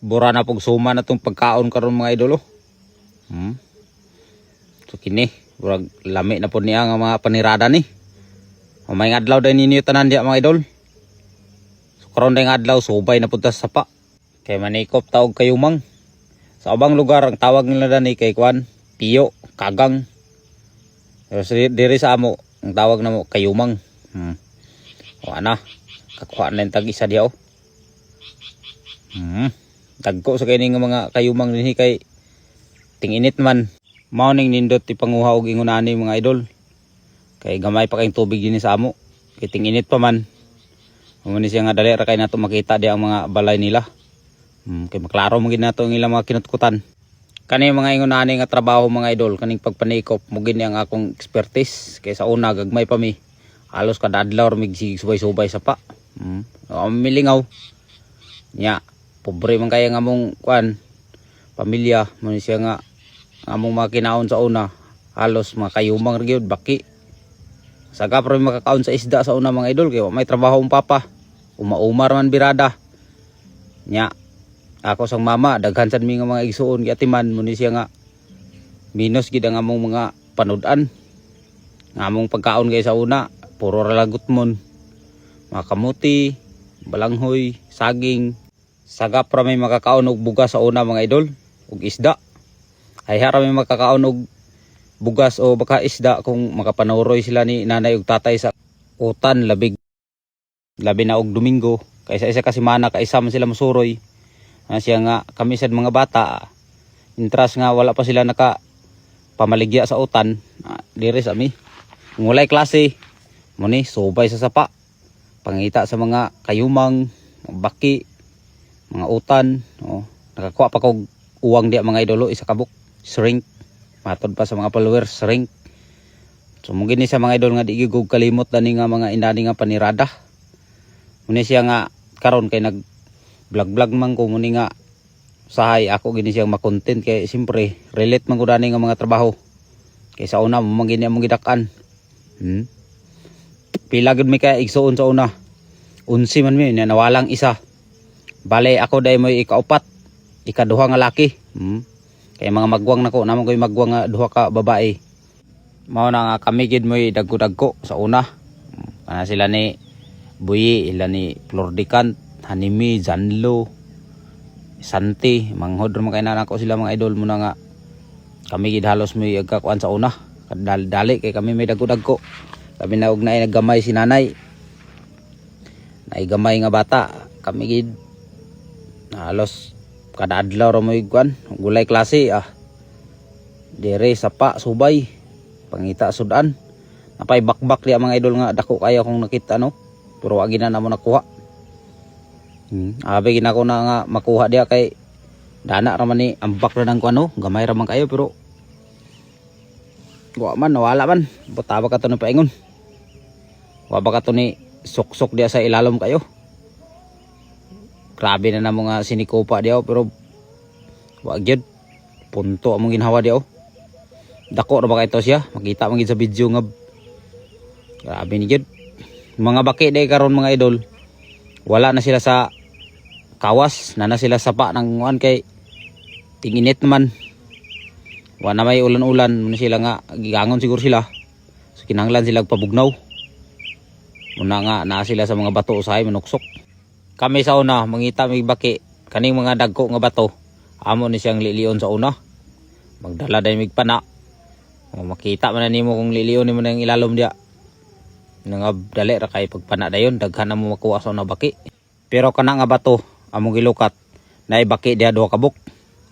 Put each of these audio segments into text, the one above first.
bura na pog suma na tong pagkaon karon mga idol. So kini burag lami na pod niya nga mga panirada ni. May adlaw din ninyo tanan diya mga idol. So karon day adlaw subay na pud ta sa sapa. Kay manikop taog kayumang. Sa ubang lugar ang tawag nila dani kay kuan, piyo, kagang. Pero diri sa amo ang tawag namo kayumang. O ana, kakuha na yung tag-isa diya o. Dagko sa kini nga mga kayumang dinhi kay tinginit man. Mao ning nindot ipanguha og ingon ani mga idol. Kay gamay pa kayong tubig dinhi sa amo. Kay tinginit pa man. Umuni siya nga dali ra kay nato makita di ang mga balay nila. Kay maklaro mo gid nato ang ilang mga kinutkutan. Kani mga ingon ani nga trabaho mga idol, kaning pagpanikop mo gini ang akong expertise. Kay sa una gagmay pa mi. Halos kada adlaw mig subay-subay sa pa. Milingaw. Nya, pobre man kaya nga mong kuan pamilya mo siya nga among mga kinaon sa una. Halos mga kayumang gyud baki. Saga pero makakaon sa isda sa una mga idol kay may trabaho ang papa. Uma-umar man birada. Nya, ako sang mama daghan sad mi nga mga igsuon gi atiman mo siya nga minus gid ang among mga panud-an. Nga among pagkaon kay sa una puro ra lagot mon. Mga kamuti, balanghoy, saging. Saga para may makakaon og bugas sa una mga idol, og isda. Ay hara may makakaon og bugas o baka isda kung makapanuroy sila ni nanay ug tatay sa utan labi na og Domingo. Kaysa isa ka semana kaisa man sila mosuroy. Siya nga kami sad mga bata intras nga wala pa sila naka pamaligya sa utan. Diri sa mi. Ngulay klase muni subay sa sapa. Pangita sa mga kayumang, baki, mga utan, nakakuha pa kog uwang diya mga idolo isa kabuk, shrink. Matod pa sa mga followers, shrink. So mungkin ni sa mga idol nga di gyud kalimot dani nga mga inani nga panirada. Muni siya nga karon kay nag vlog man ko muni nga sahay ako gini siyang ma-content kay siyempre relate man ko dani nga mga trabaho. Kay sa una mo mangini among gidak-an. Pila gud mi kay igsuon sa una. 11 man mi nawalang isa. Bale ako day mo ikaupat, ikaduha nga laki. Kay mga magwang nako namon koy magwang nga duha ka babae. Mao na nga kami gid mo dagko-dagko sa una. Kana sila ni Buyi, ila ni Flordican, Hanimi, Janlo, Santi, manghod man kay nako sila mga idol mo na nga. Kami gid halos mo agkakuan sa una. Dali kay kami may dagko-dagko. Kami na og naay naggamay si nanay. Naay gamay nga bata. Kami gid halos kada adlaw ra mo iguan, gulay klase Dire sapa subay. Pangita sudan. Napay bakbak diya mga idol nga dako kaya kung nakita no. Pero wagi na namo nakuha. Abi ginako na nga makuha diya kay dana ra man ni ambak ra nang kuno, gamay ra man kayo pero wa man nawala man. Butaba ka to ni paingon. Wa ba ka to ni sok-sok diya sa ilalom kayo. Grabe na namo nga sinikopa diya pero wa gyud punto among ginhawa diya. Dako ra ba kay to siya? Makita man gid sa video nga grabe ni gyud. Mga baki day karon mga idol. Wala na sila sa kawas, na sila sapa nang uwan kay tinginit naman. Wa na may ulan-ulan mo sila nga gigangon siguro sila. So kinahanglan sila pabugnaw. Muna nga na sila sa mga bato usahay manuksok. Kami sa una mangita mig baki kaning mga dagko nga bato. Amo ni siyang lilion sa una. Magdala day mig pana. O makita man na nimo kung lilion nimo nang ilalom dia. Nga dali ra kay pagpana dayon daghan na mo makuha sa una baki. Pero kana nga bato among gilukat naay baki dia duha ka buk.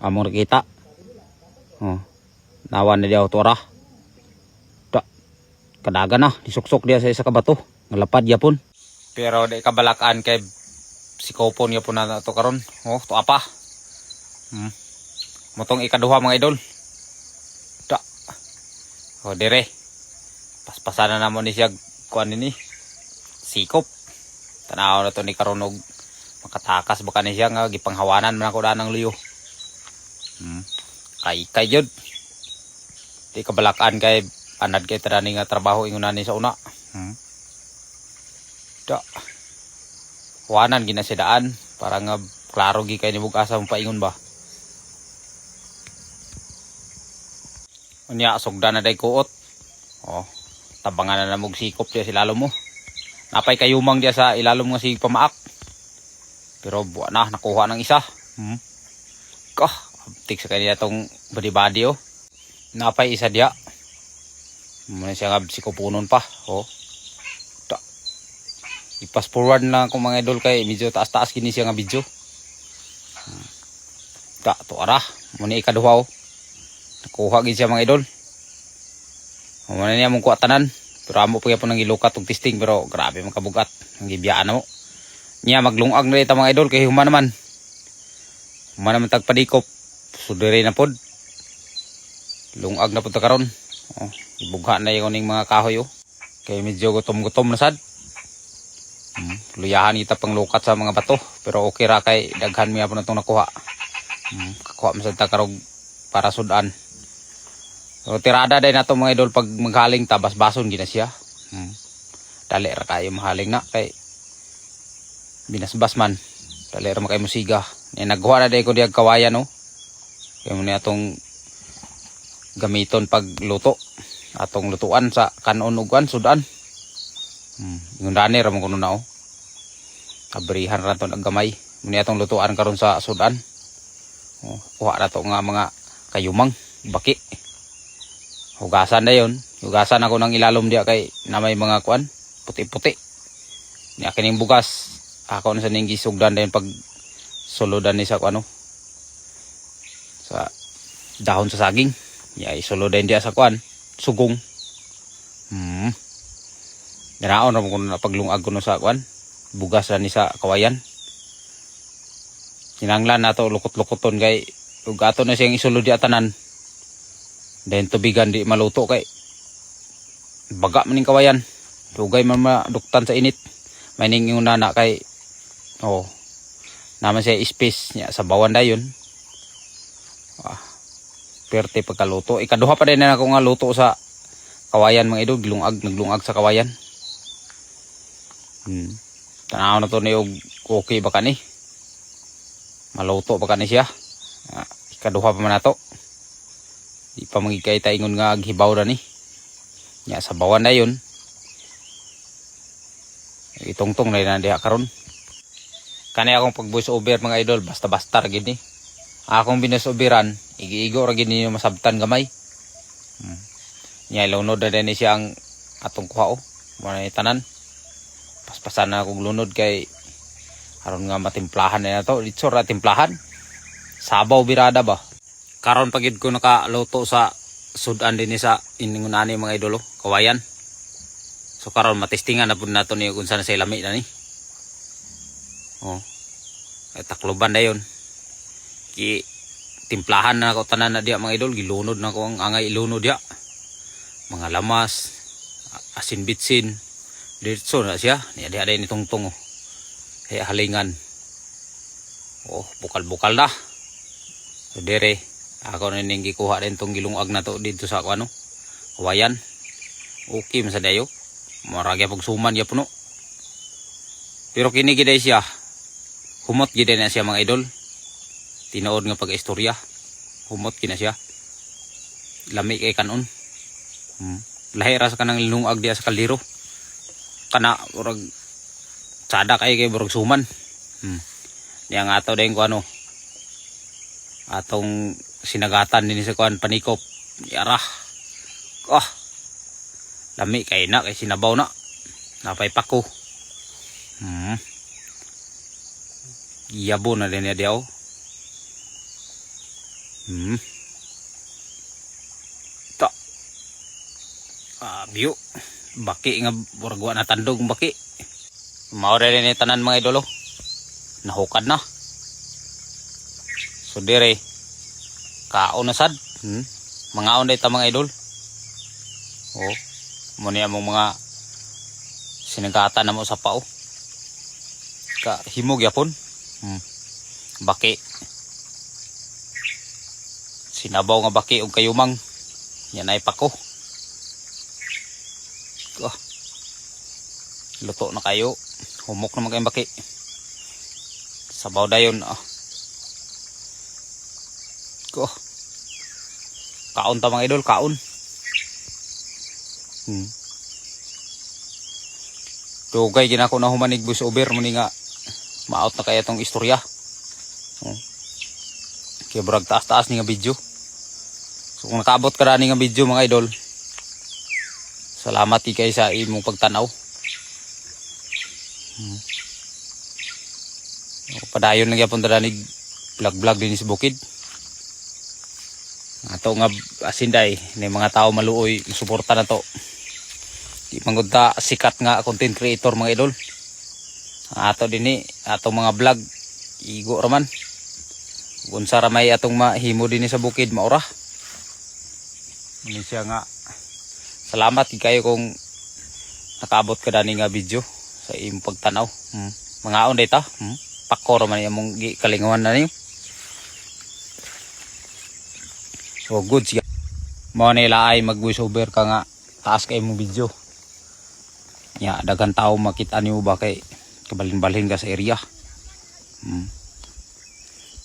Among nakita. Nawan na dia tora. Kadaga na disuksok dia sa isa ka bato. Ngalapad yapon. Pero di kabalakan kay sikopon yapon na to karon. To apa? Motong ikaduha mga idol. Dire. Paspasan na namon ni siya kuan ni sikop. Tanaw na to ni karon og makatakas baka ni siya nga gipanghawanan man ako danang liyo. Kay jud. Di kabalakan kay anad kay tadani nga trabaho ingon ani sa una. Wanan ginasidaan para nga Klaro gi kay ni bugasa mong paingon ba. Unya sugda na day kuot. Oh, tabangan na namog sikop diya si lalom mo. Napay kayumang diya sa ilalom nga si pamaak. Pero buwan na nakuha ng isa. Abtik sa kanya tong badi-badi oh. Napay isa diya. Muna siya nga sikopunon pa. Oh. I-pass forward lang akong mga idol kay medyo taas-taas kini siya nga video. To ara, muna ikaduha oh. Nakuha gid siya mga idol. Muna niya mong kuha tanan. Pero amo pa po nang ilukat og testing pero grabe man kabugat. Ang gibiyaan mo. Niya maglungag na ita mga idol kay human naman. Human naman tagpadikop. Sudere na pod. Lungag na pod ta karon. Oh, ibugha na yung ning mga kahoy oh. Kay medyo gutom-gutom na sad. Luyahan kita pang lukat sa mga bato pero okay ra kay daghan miya po na itong nakuha. Kakuha masad ta karog para sudan. So tirada day na ito mga idol pag maghaling tabas-bason gina siya. Dali ra kayo mahaling na kay binasbas man. Dali ra makayo musiga. Nagkuha na day ko diag kawayan no. Kaya mo na itong gamiton pag luto. Atong lutuan sa kanon uguan sudan. Yung dani ramon kuno na oh. Kabrihan ra to naggamay. Muni atong lutuan karon sa sudan. Oh, kuha na to nga mga kayumang baki. Hugasan na yon. Hugasan ako ng ilalom diya kay na may mga kuan puti-puti. Ni kining bugas ako na sa ning gisugdan dayon pag suludan ni sa kuano. Sa dahon sa saging. Ya isuludan diya sa kuan sugong. Daraon ra mo kuno na paglungag kuno sa kuan. Bugas ra ni sa kawayan. Kinanglan nato lukot-lukoton kay ug ato na siyang isulod di atanan. Then tubigan di maluto kay baga maning kawayan. Dugay man maduktan sa init. May ning yung nana kay oh naman siya space niya sa bawan dayon. Perte pagkaluto. Ikaduha pa din na ako nga luto sa kawayan mga idol. Naglungag sa kawayan. Tanaw na to ni okay ba kani? Maluto ba kani siya? Ikaduha pa man nato. Di pa magikay taingon nga aghibaw na ni. Nya sa bawan na yun. Itongtong na yun diha karon. Kani akong pag voice over mga idol. Basta-basta ra gid ni. Akong binusoberan. Igi-igo ra gid ninyo masabtan gamay. Nya ilunod na din siya ang atong kuha oh. Muna ni tanan. Paspasan na akong lunod kay karon nga matimplahan na to. Dito ra timplahan. Sabaw birada ba. Karon pagid ko nakaluto sa sudan din sa iningon ani mga idolo, kawayan. So karon matestingan na pud nato ni kung saan sa lami na ni. Oh. Ay takloban dayon. Ki timplahan na ako tanan na diya mga idol, gilunod na ko ang angay ilunod diya. Mga lamas, asin bitsin. Diretso na siya. Niya day ni tungtong oh. Kaya halingan. Oh, bukal-bukal na. So dire, ako na ning gikuha din tong gilungag na to dito sa ano. Kawayan. Okay man sa dayo. Maragi pag suman ya puno. Pero kini giday siya. Humot giday na siya mga idol. Tinuod nga pag-istorya. Humot gina siya. Lami kay kanon. Lahi ra sa kanang linungag diya sa kaldero. Kana urag sada kay burag suman. Diya nga ato dayon ko ano. Atong sinagatan din sa kuan panikop. Yara. Lami kay na kay sinabaw na. Napay pako. Giyabo na din diyaw. Ta. Biyo. Baki nga buragwa na tandog baki. Mao rin ni tanan mga idolo. Nahukad na. So dire kaon na sad. Mga on day ta mga idol. Oh. Mo ni among mga sinagatan na mo sa pao. Ka himog yapon. Baki. Sinabaw nga baki og kayumang. Yan ay pako. Luto na kayo. Humok naman kayong baki. Sabaw dayon. Ko. Kaon ta mga idol, kaon. Dugay ginako na humanig voice over muni nga maot na kaya tong istorya. Kaya brag taas-taas ni nga video. So kung nakaabot ka na ni nga video mga idol, salamat ikay sa imong pagtanaw. Padayon lang yapon tadanig vlog din sa bukid. Ato nga asinday ni mga tao maluoy suporta na to. Di manggod sikat nga content creator mga idol. Ato dinhi atong mga vlog igo raman. Unsa ra may atong mahimo dinhi sa bukid maura. Ini siya nga salamat kayo kung nakaabot ka dani nga video sa imong pagtanaw. Mga on data, pakor man imong kalingawan na niyo. So good siya. Mao nila ay mag voice over ka nga taas kay imong video. Ya, dagan tao makita niyo ba kay kabalhin-balhin ka sa area.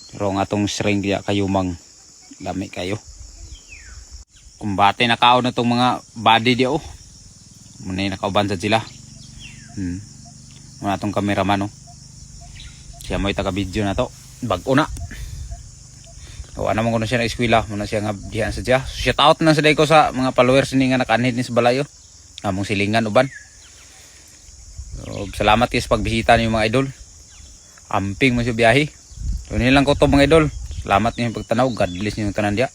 Pero ang atong string diya kayo mang lami kayo. Kumbate na kaon na itong mga body diya muna yung nakauban sa sila. Muna itong cameraman siya mo taga-video na to. Bago na. Awa naman ko na siya na eskwela. Muna siya nga diyan sa siya. Shout out na sa day ko sa mga followers ni nga nakanhid ni sa balayo. Among silingan uban. So, salamat kayo sa pagbisita niyo mga idol. Amping mo siya biyahe. So nilang ko to mga idol. Salamat niyo pagtanaw. God bless niyo yung tanan diya.